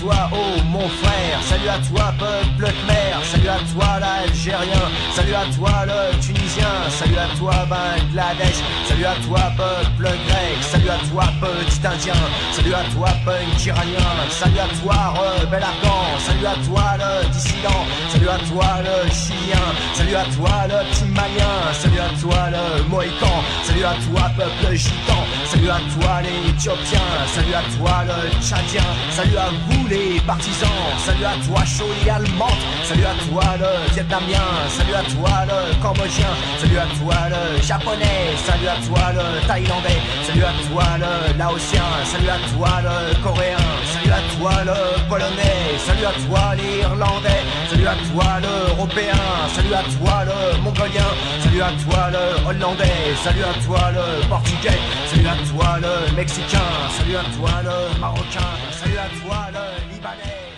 toi, oh mon frère. Salut à toi, peuple khmer. Salut à toi, l'Algérien. Salut à toi, le Tunisien. Salut à toi, Bangladesh. Salut à toi, peuple grec. Salut à toi, petit indien. Salut à toi, punk iranien. Salut à toi, rebelle afghan. Salut à toi, le dissident. Salut à toi, le chilien. Salut à toi, le petit malien. Salut à toi, le mohican. Salut à toi, peuple gitan. Salut à toi, les éthiopiens. Salut à toi, le tchadien. Salut à vous, les partisans. Salut à toi, Choli allemande. Salut à toi, le vietnamien. Salut à toi, le cambodgien. Salut à toi, le japonais. Salut à toi, le thaïlandais. Salut à toi, le laotien. Salut à toi, le coréen. Salut à toi, le polonais. Salut à toi, l'irlandais. Salut à toi, l'européen. Salut à toi, le mongolien. Salut à toi, le hollandais. Salut à toi, le portugais. Salut à toi, le mexicain. Salut à toi, le marocain. Salut à toi, le libanais.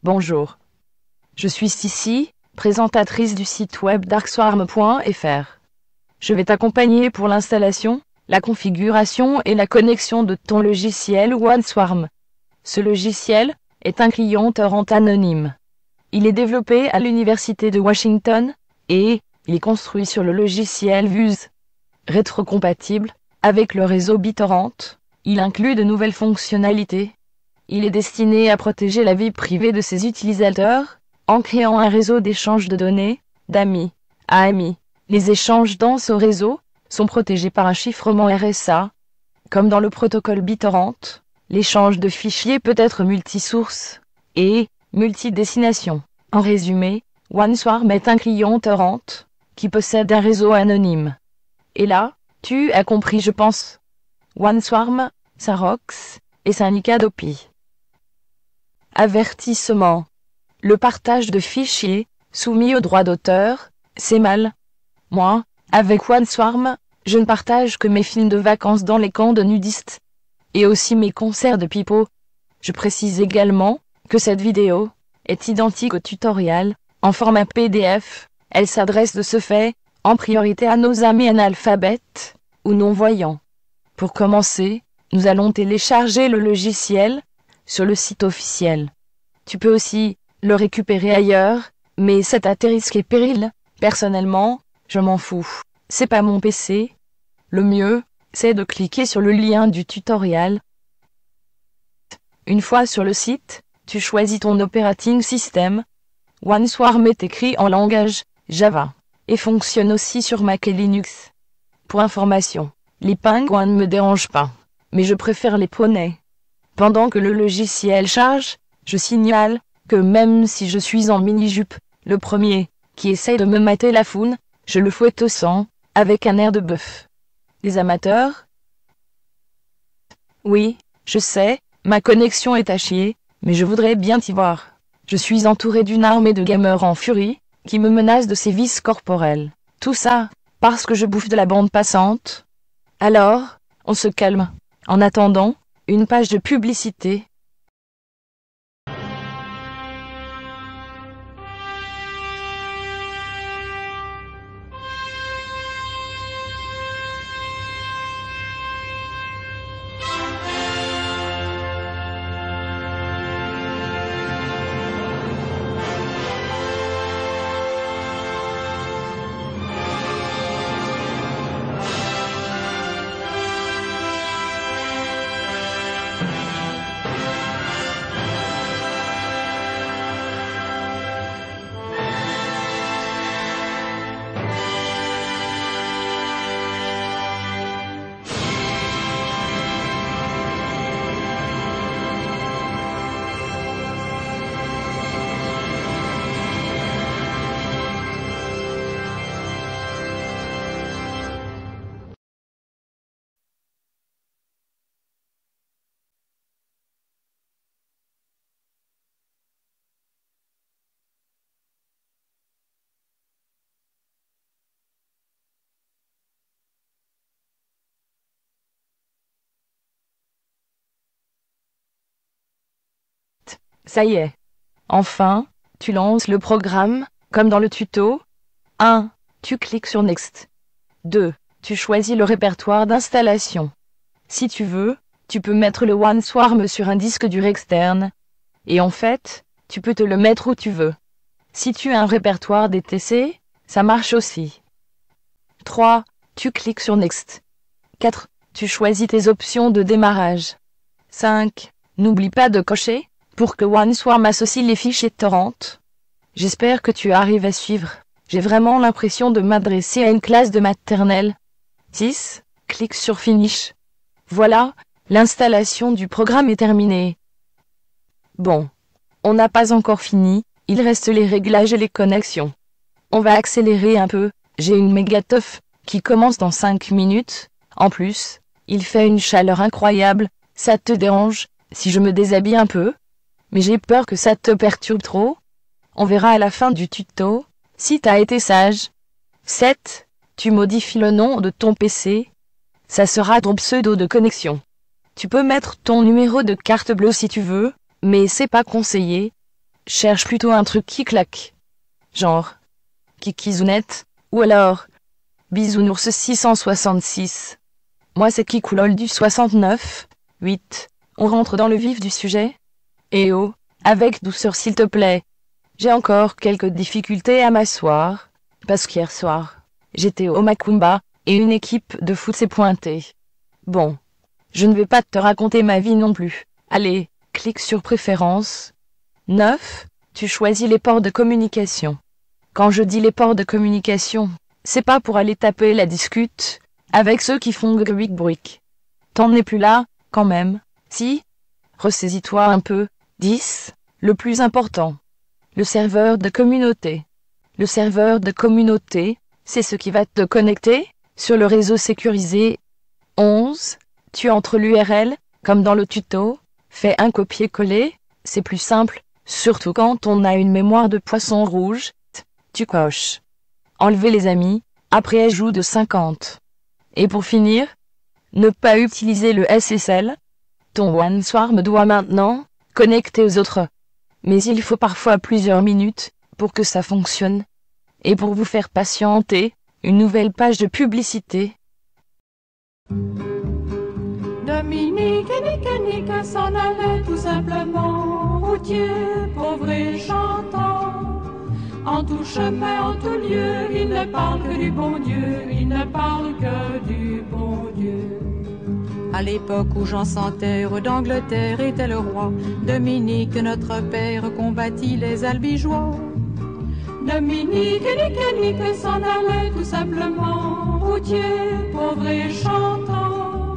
Bonjour. Je suis Sissi, présentatrice du site web darkswarm.fr. Je vais t'accompagner pour l'installation, la configuration et la connexion de ton logiciel OneSwarm. Ce logiciel est un client torrent anonyme. Il est développé à l'Université de Washington et il est construit sur le logiciel Vuz. Rétrocompatible avec le réseau BitTorrent, il inclut de nouvelles fonctionnalités. Il est destiné à protéger la vie privée de ses utilisateurs, en créant un réseau d'échange de données, d'amis à amis. Les échanges dans ce réseau sont protégés par un chiffrement RSA. Comme dans le protocole BitTorrent, l'échange de fichiers peut être multisource et multidestination. En résumé, OneSwarm est un client torrent qui possède un réseau anonyme. Et là, tu as compris, je pense. OneSwarm, Sarox et Syndicat d'OPI. Avertissement. Le partage de fichiers, soumis aux droits d'auteur, c'est mal. Moi, avec OneSwarm, je ne partage que mes films de vacances dans les camps de nudistes. Et aussi mes concerts de pipeau. Je précise également que cette vidéo est identique au tutoriel, en format PDF. Elle s'adresse de ce fait, en priorité à nos amis analphabètes, ou non-voyants. Pour commencer, nous allons télécharger le logiciel sur le site officiel. Tu peux aussi le récupérer ailleurs, mais c'est à tes risques et périls. Personnellement, je m'en fous. C'est pas mon PC. Le mieux, c'est de cliquer sur le lien du tutoriel. Une fois sur le site, tu choisis ton operating system. OneSwarm est écrit en langage Java et fonctionne aussi sur Mac et Linux. Pour information, les pingouins ne me dérangent pas, mais je préfère les poneys. Pendant que le logiciel charge, je signale que même si je suis en mini-jupe, le premier qui essaye de me mater la foune, je le fouette au sang, avec un air de bœuf. Les amateurs? Oui, je sais, ma connexion est à chier, mais je voudrais bien t'y voir. Je suis entouré d'une armée de gamers en furie, qui me menacent de sévices corporels. Tout ça, parce que je bouffe de la bande passante. Alors, on se calme. En attendant, une page de publicité. Ça y est. Enfin, tu lances le programme, comme dans le tuto. 1. Tu cliques sur Next. 2. Tu choisis le répertoire d'installation. Si tu veux, tu peux mettre le OneSwarm sur un disque dur externe. Et en fait, tu peux te le mettre où tu veux. Si tu as un répertoire DTC, ça marche aussi. 3. Tu cliques sur Next. 4. Tu choisis tes options de démarrage. 5. N'oublie pas de cocher, pour que OneSwarm associe les fichiers torrent. J'espère que tu arrives à suivre. J'ai vraiment l'impression de m'adresser à une classe de maternelle. 6. Clique sur Finish. Voilà, l'installation du programme est terminée. Bon. On n'a pas encore fini, il reste les réglages et les connexions. On va accélérer un peu, j'ai une méga teuf, qui commence dans 5 minutes. En plus, il fait une chaleur incroyable, ça te dérange, si je me déshabille un peu? Mais j'ai peur que ça te perturbe trop. On verra à la fin du tuto, si t'as été sage. 7. Tu modifies le nom de ton PC. Ça sera ton pseudo de connexion. Tu peux mettre ton numéro de carte bleue si tu veux, mais c'est pas conseillé. Cherche plutôt un truc qui claque. Genre Kikizounet, ou alors Bisounours 666. Moi c'est Kikoulol du 69. 8. On rentre dans le vif du sujet. Eh oh, avec douceur s'il te plaît. J'ai encore quelques difficultés à m'asseoir, parce qu'hier soir, j'étais au Macumba, et une équipe de foot s'est pointée. Bon, je ne vais pas te raconter ma vie non plus. Allez, clique sur Préférences. 9. Tu choisis les ports de communication. Quand je dis les ports de communication, c'est pas pour aller taper la discute avec ceux qui font gruic-bruic. T'en es plus là, quand même, si? Ressaisis-toi un peu. 10. Le plus important. Le serveur de communauté. Le serveur de communauté, c'est ce qui va te connecter sur le réseau sécurisé. 11. Tu entres l'URL, comme dans le tuto, fais un copier-coller, c'est plus simple, surtout quand on a une mémoire de poisson rouge. Tu coches. Enlever les amis, après ajout de 50. Et pour finir, ne pas utiliser le SSL. Ton OneSwarm doit maintenant connecter aux autres. Mais il faut parfois plusieurs minutes pour que ça fonctionne. Et pour vous faire patienter, une nouvelle page de publicité. Dominique et Nick s'en allait tout simplement, routier, pauvre et chantant. En tout chemin, en tout lieu, il ne parle que du bon Dieu, il ne parle que du bon Dieu. À l'époque où Jean sans terre d'Angleterre était le roi, Dominique, notre père, combattit les albigeois. Dominique et Nick s'en allait tout simplement, routier, pauvre et chantant.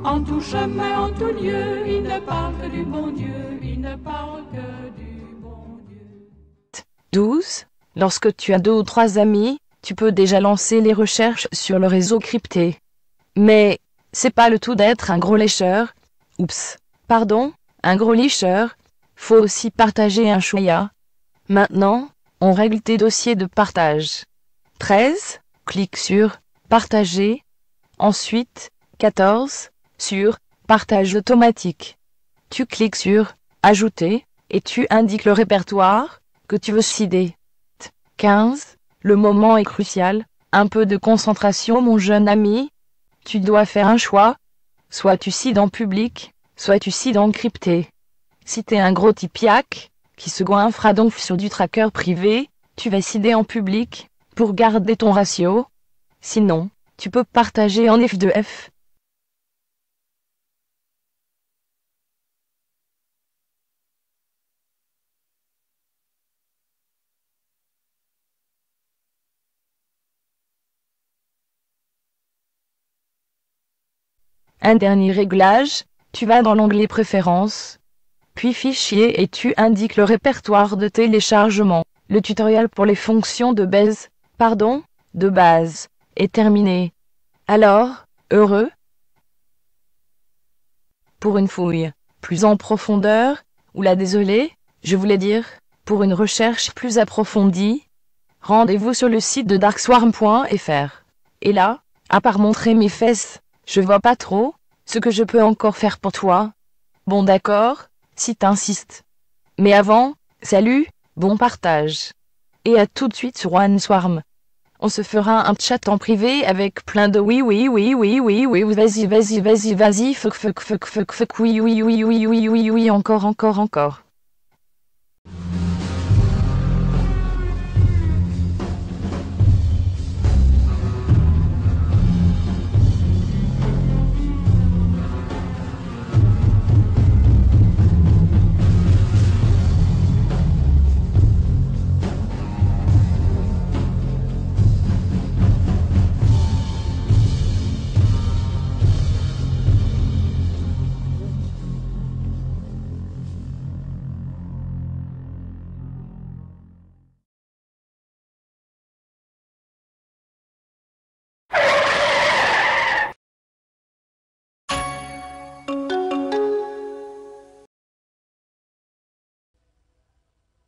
En tout chemin, en tout lieu, il ne parle que du bon Dieu, il ne parle que du bon Dieu. 12. Lorsque tu as 2 ou 3 amis, tu peux déjà lancer les recherches sur le réseau crypté. Mais, c'est pas le tout d'être un gros lécheur. Oups. Pardon, un gros licheur. Faut aussi partager un chouïa. Maintenant, on règle tes dossiers de partage. 13. Clique sur Partager. Ensuite, 14. Sur Partage automatique. Tu cliques sur Ajouter, et tu indiques le répertoire que tu veux céder. 15. Le moment est crucial. Un peu de concentration mon jeune ami. Tu dois faire un choix. Soit tu cides en public, soit tu cides en crypté. Si t'es un gros typiaque, qui se goinfra donc sur du tracker privé, tu vas cider en public, pour garder ton ratio. Sinon, tu peux partager en F2F. Un dernier réglage, tu vas dans l'onglet Préférences, puis Fichiers et tu indiques le répertoire de téléchargement. Le tutoriel pour les fonctions de base, est terminé. Alors, heureux? Pour une fouille plus en profondeur, désolé, je voulais dire, pour une recherche plus approfondie, rendez-vous sur le site de darkswarm.fr. Et là, à part montrer mes fesses, je vois pas trop ce que je peux encore faire pour toi. Bon d'accord, si t'insistes. Mais avant, salut, bon partage. Et à tout de suite sur OneSwarm. On se fera un chat en privé avec plein de oui, vas-y, fuck, oui, encore.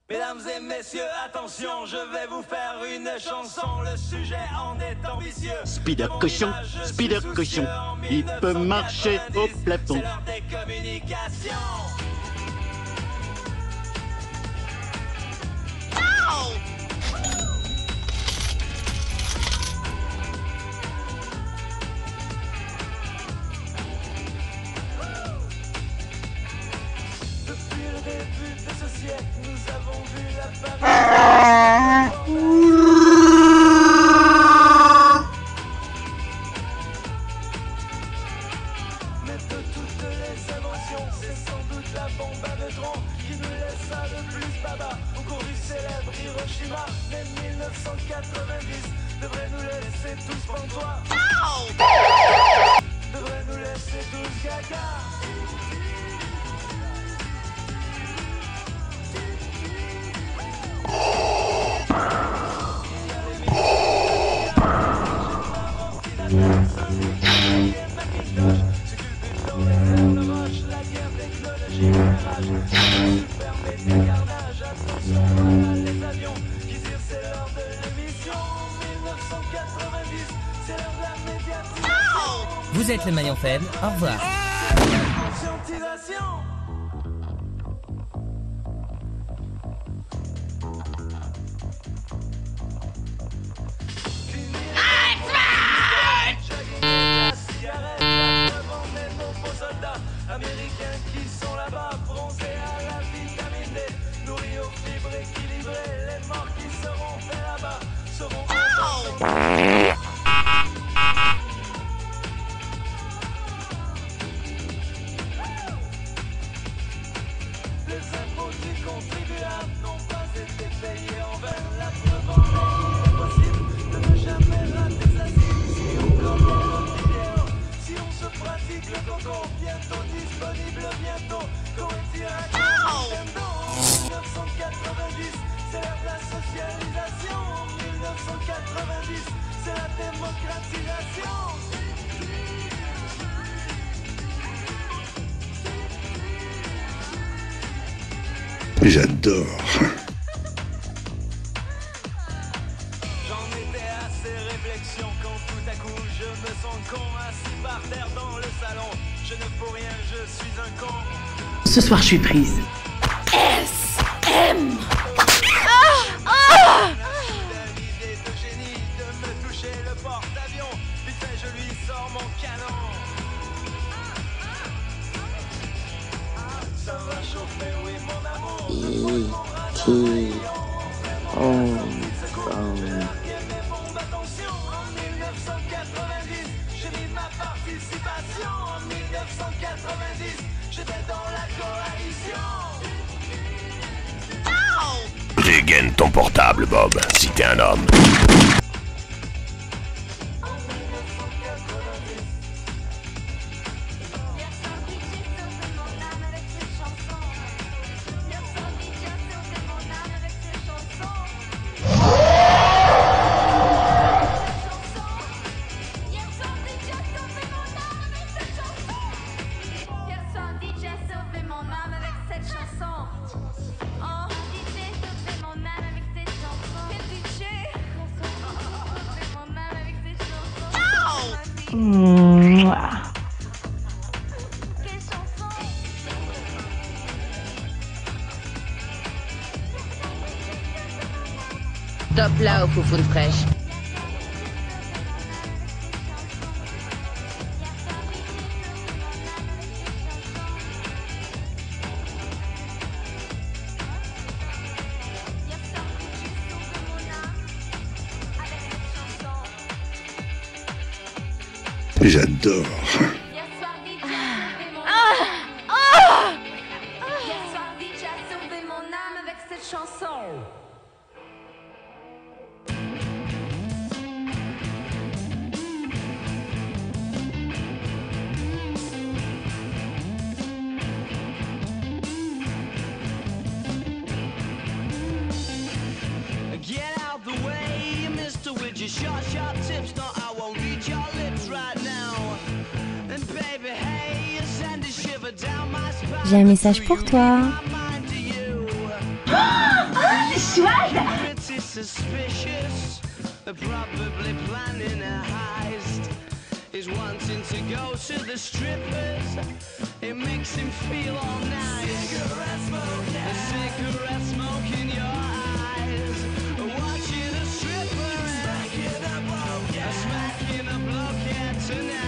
Mesdames et messieurs, attention, je vais vous faire une chanson. Le sujet en est ambitieux. Spider cochon, il peut marcher au plafond. C'est l'heure des communications. Depuis le début de ce siècle, nous avons vu l'apparition. Mais de toutes les inventions, c'est sans doute la bombe à neutrons qui nous laissa le plus baba. Au cours du célèbre Hiroshima, mais 1990 devrait nous laisser tous pantois. Devrait nous laisser tous gaga. Vous êtes le maillon faible, au revoir. Américains qui sont là-bas, bronzés à la vitamine D, nourris aux fibres équilibrées, les morts qui seront faits là-bas seront les impôts du contribuable n'ont pas été payés en vain. La preuve en est, il est possible de ne jamais rater sa cible. Si on connaît le vidéo, si on se pratique le coco, bientôt disponible, bientôt correctionnel. Nintendo, en 1990, c'est l'ère de la socialisation. En 1990, c'est la démocratisation. J'adore. J'en étais à ces réflexions quand tout à coup je me sens con, assis par terre dans le salon. Je ne peux rien, je suis un con. Ce soir, je suis prise. Une idée de génie de me toucher le porte-avions. Vite fait, je lui sors mon canon. Ça va chauffer, oui, mon amour. Attention, en 1990, j'ai mis ma participation. En 1990, j'étais dans la coalition. Dégaine ton portable, Bob, si t'es un homme. Top là au foufoune fraîche. J'adore. Get out the way, Mr. With your sharp tips. No, I won't read your lips right now. And baby, hey, you send a shiver down my spine. J'ai un message pour toi. C'est chouette. Pretty suspicious. They're probably planning a heist. He's wanting to go to the strippers. It makes him feel all nice. A cigarette smoke in your eyes. Watching a stripper and smacking a blockhead tonight.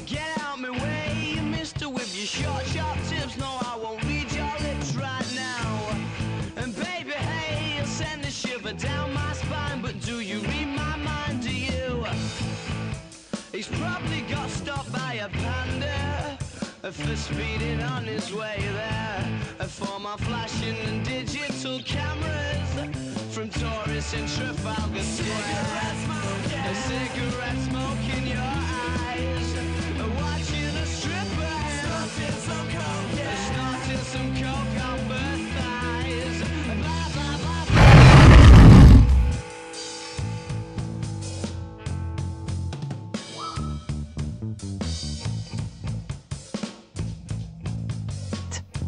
Get out my way, mister, with your sharp tips. No, I won't read your lips right now. And baby, hey, you'll send a shiver down my spine. But do you read my mind, do you? He's probably got stopped by a panda for speeding on his way there. For my flashing and digital cameras from tourists in Trafalgar Square. A cigarette smoke in your eyes. Watching a stripper snorting some coke on both thighs. Blah, blah, blah, blah.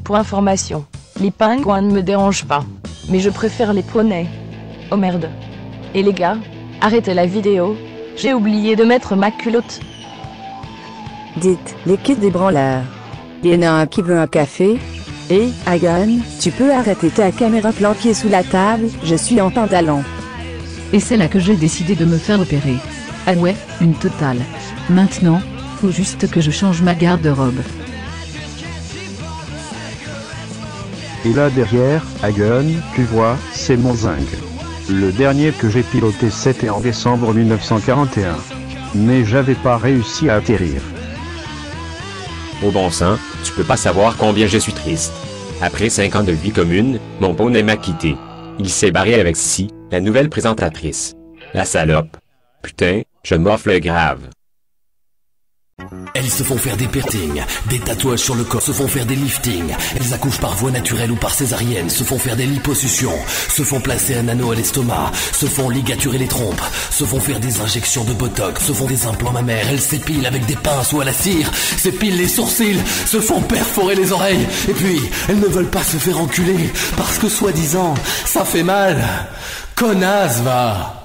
Pour information, les pingouins ne me dérangent pas, mais je préfère les poneys. Oh merde. Et les gars, arrêtez la vidéo, j'ai oublié de mettre ma culotte. Dites, les kids des branleurs. Il y en a un qui veut un café? Et, Hagan, tu peux arrêter ta caméra planquée sous la table, je suis en pantalon. Et c'est là que j'ai décidé de me faire opérer. Ah ouais, une totale. Maintenant, faut juste que je change ma garde-robe. Et là derrière, Hagen, tu vois, c'est mon Zing. Le dernier que j'ai piloté c'était en décembre 1941. Mais j'avais pas réussi à atterrir. Au bon sang, tu peux pas savoir combien je suis triste. Après 5 ans de vie commune, mon poney m'a quitté. Il s'est barré avec Si, la nouvelle présentatrice. La salope. Putain, je m'offre grave. Elles se font faire des piercings, des tatouages sur le corps, se font faire des liftings. Elles accouchent par voie naturelle ou par césarienne, se font faire des liposuctions, se font placer un anneau à l'estomac, se font ligaturer les trompes, se font faire des injections de botox, se font des implants mammaires. Elles s'épilent avec des pinces ou à la cire, s'épilent les sourcils, se font perforer les oreilles. Et puis, elles ne veulent pas se faire enculer, parce que soi-disant, ça fait mal. Connasse, va!